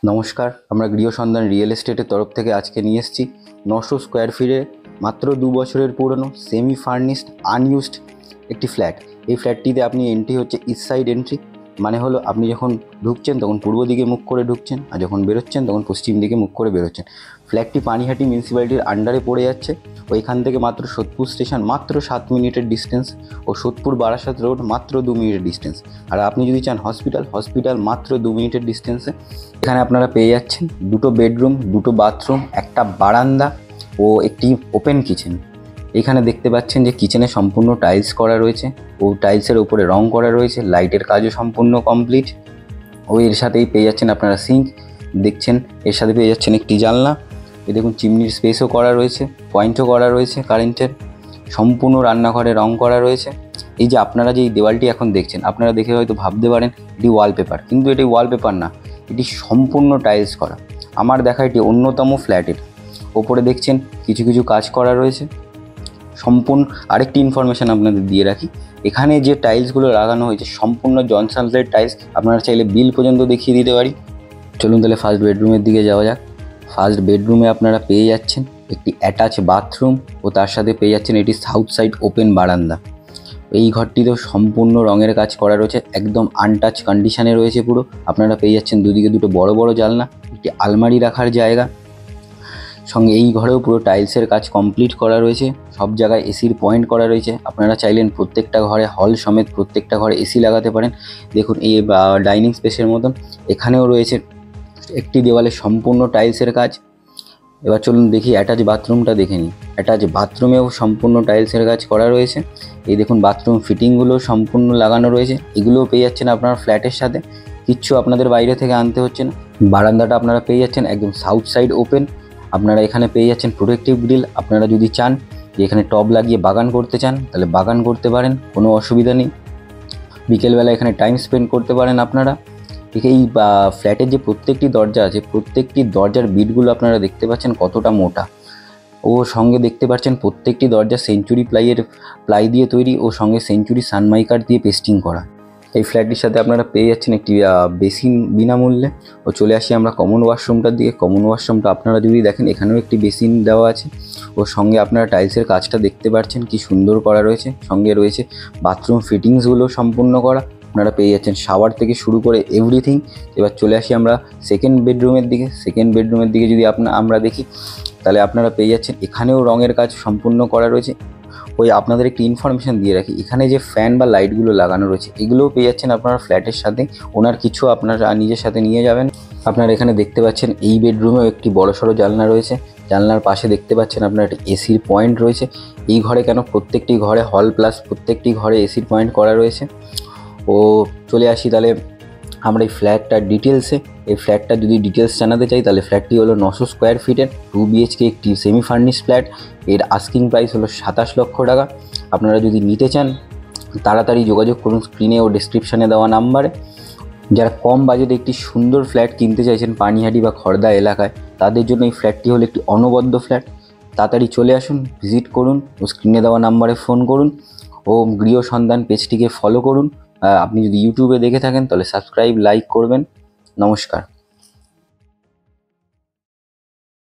নমস্কার, আমরা গৃহসন্ধান রিয়েল এস্টেটের তরফ থেকে আজকে নিয়ে এসেছি 900 স্কোয়ার ফিটে মাত্র 2 বছরের পুরনো সেমি ফার্নিশড আনইউজড একটি ফ্ল্যাট। এই ফ্ল্যাটটিতে আপনি এন্ট্রি হচ্ছে ইস্ট সাইড এন্ট্রি, মানে হলো আপনি যখন ঢুকছেন তখন পূর্ব দিকে মুখ করে ঢুকছেন, আর যখন বেরোচ্ছেন তখন পশ্চিম দিকে মুখ করে বেরোচ্ছেন। ফ্ল্যাটটি পানিহাটি মিউনিসিপ্যালিটির আন্ডারে পড়ে যাচ্ছে। ওইখান থেকে মাত্র সোদপুর স্টেশন মাত্র 7 মিনিটের ডিস্টেন্স ও সোদপুর বারাসাত রোড মাত্র 2 মিনিটের ডিস্টেন্স। আর আপনি যদি চান হসপিটাল মাত্র 2 মিনিটের ডিস্টেন্সে। এখানে আপনারা পেয়ে যাচ্ছেন 2টো বেডরুম, 2টো বাথরুম, একটা বারান্দা ও একটি ওপেন কিচেন। এখানে দেখতে পাচ্ছেন যে কিচেনে সম্পূর্ণ টাইলস করা রয়েছে ও টাইলসের উপরে রং করা রয়েছে, লাইটের কাজও সম্পূর্ণ কমপ্লিট। ও এর সাথেই পেয়ে যাচ্ছেন আপনারা সিঙ্ক দেখছেন, এর সাথে পেয়ে যাচ্ছেন একটি জানলা। এই দেখুন চিমনির স্পেসও করা রয়েছে, পয়েন্টও করা রয়েছে কারেন্টের। সম্পূর্ণ রান্নাঘরে রং করা রয়েছে। এই যে আপনারা যে এই দেওয়ালটি এখন দেখছেন, আপনারা দেখে হয়তো ভাবতে পারেন এটি ওয়ালপেপার, কিন্তু এটি ওয়ালপেপার না, এটি সম্পূর্ণ টাইলস করা। আমার দেখা এটি অন্যতম ফ্ল্যাটের। ওপরে দেখছেন কিছু কিছু কাজ করা রয়েছে সম্পূর্ণ। আরেকটি ইনফরমেশান আপনাদের দিয়ে রাখি, এখানে যে টাইলসগুলো লাগানো হয়েছে সম্পূর্ণ জনসনসের টাইলস। আপনারা চাইলে বিল পর্যন্ত দেখিয়ে দিতে পারি। চলুন তাহলে ফার্স্ট বেডরুমের দিকে যাওয়া যাক। ফার্স্ট বেডরুমে আপনারা পেয়ে যাচ্ছেন একটি অ্যাটাচ বাথরুম ও তার সাথে পেয়ে যাচ্ছেন এটি সাউথ সাইড ওপেন বারান্দা। এই ঘরটিতেও সম্পূর্ণ রঙের কাজ করা রয়েছে, একদম আনটাচ কন্ডিশনে রয়েছে পুরো। আপনারা পেয়ে যাচ্ছেন দুদিকে দুটো বড় বড় জানলা, একটি আলমারি রাখার জায়গা। সঙ্গে এই ঘরেও পুরো টাইলসের কাজ কমপ্লিট করা রয়েছে, সব জায়গায় এসির পয়েন্ট করা রয়েছে। আপনারা চাইলেন প্রত্যেকটা ঘরে হল সমেত প্রত্যেকটা ঘরে এসি লাগাতে পারেন। দেখুন এই ডাইনিং স্পেসের মতন এখানেও রয়েছে একটি দেওয়ালে সম্পূর্ণ টাইলসের কাজ। এবার চলুন দেখি অ্যাটাচ বাথরুমটা দেখে নিই। অ্যাটাচ বাথরুমেও সম্পূর্ণ টাইলসের কাজ করা রয়েছে। এই দেখুন বাথরুম ফিটিংগুলো সম্পূর্ণ লাগানো রয়েছে, এগুলোও পেয়ে যাচ্ছেন আপনার ফ্ল্যাটের সাথে, কিচ্ছু আপনাদের বাইরে থেকে আনতে হচ্ছে না। বারান্দাটা আপনারা পেয়ে যাচ্ছেন একদম সাউথ সাইড ওপেন। আপনারা এখানে পেয়ে যাচ্ছেন প্রোটেক্টিভ গ্রিল। আপনারা যদি চান যে এখানে টব লাগিয়ে বাগান করতে চান তাহলে বাগান করতে পারেন, কোনো অসুবিধা নেই। বিকেলবেলা এখানে টাইম স্পেন্ড করতে পারেন আপনারা। এই ফ্ল্যাটের যে প্রত্যেকটি দরজা আছে, প্রত্যেকটি দরজার বিটগুলো আপনারা দেখতে পাচ্ছেন কতটা মোটা। ও সঙ্গে দেখতে পাচ্ছেন প্রত্যেকটি দরজা সেঞ্চুরি প্লাই দিয়ে তৈরি ও সঙ্গে সেঞ্চুরি সানমাইকার দিয়ে পেস্টিং করা। এই ফ্ল্যাটটির সাথে আপনারা পেয়ে যাচ্ছেন একটি বেসিন বিনামূল্যে। ও চলে আসি আমরা কমন ওয়াশরুমটার দিকে। কমন ওয়াশরুমটা আপনারা যদি দেখেন এখানেও একটি বেসিন দেওয়া আছে ও সঙ্গে আপনারা টাইলসের কাজটা দেখতে পাচ্ছেন কি সুন্দর করা রয়েছে। সঙ্গে রয়েছে বাথরুম ফিটিংসগুলো সম্পূর্ণ করা। আপনারা পেয়ে যাচ্ছেন শাওয়ার থেকে শুরু করে এভরিথিং। এবার চলে আসি আমরা সেকেন্ড বেডরুমের দিকে। সেকেন্ড বেডরুমের দিকে যদি আমরা দেখি তাহলে আপনারা পেয়ে যাচ্ছেন এখানেও রঙের কাজ সম্পূর্ণ করা রয়েছে। ওই আপনাদের একটি ইনফরমেশান দিয়ে রাখি, এখানে যে ফ্যান বা লাইটগুলো লাগানো রয়েছে এগুলোও পেয়ে যাচ্ছেন আপনারা ফ্ল্যাটের সাথে, ওনার কিছু আপনারা নিজের সাথে নিয়ে যাবেন। আপনারা এখানে দেখতে পাচ্ছেন এই বেডরুমেও একটি বড়সড় জানলা রয়েছে। জানলার পাশে দেখতে পাচ্ছেন আপনার একটি এসির পয়েন্ট রয়েছে। এই ঘরে কেন প্রত্যেকটি ঘরে হল প্লাস প্রত্যেকটি ঘরে এসির পয়েন্ট করা রয়েছে। ও চলে আসি তাহলে আমরা এই ফ্ল্যাটটার ডিটেলসে। এই ফ্ল্যাটটা যদি ডিটেলস জানাতে চাই তাহলে ফ্ল্যাটটি হলো 900 স্কোয়ার ফিটের 2 BHK একটি সেমি ফার্নিশ ফ্ল্যাট। এর আস্কিং প্রাইস হলো 27 লক্ষ টাকা। আপনারা যদি নিতে চান তাড়াতাড়ি যোগাযোগ করুন স্ক্রিনে ও ডিসক্রিপশানে দেওয়া নাম্বারে। যারা কম বাজেটে একটি সুন্দর ফ্ল্যাট কিনতে চাইছেন পানিহাটি বা খড়দা এলাকায়, তাদের জন্য এই ফ্ল্যাটটি হলো একটি অনবদ্য ফ্ল্যাট। তাড়াতাড়ি চলে আসুন, ভিজিট করুন ও স্ক্রিনে দেওয়া নাম্বারে ফোন করুন ও গৃহসন্ধান পেজটিকে ফলো করুন। আপনি যদি ইউটিউবে দেখে থাকেন তাহলে সাবস্ক্রাইব লাইক করবেন। নমস্কার।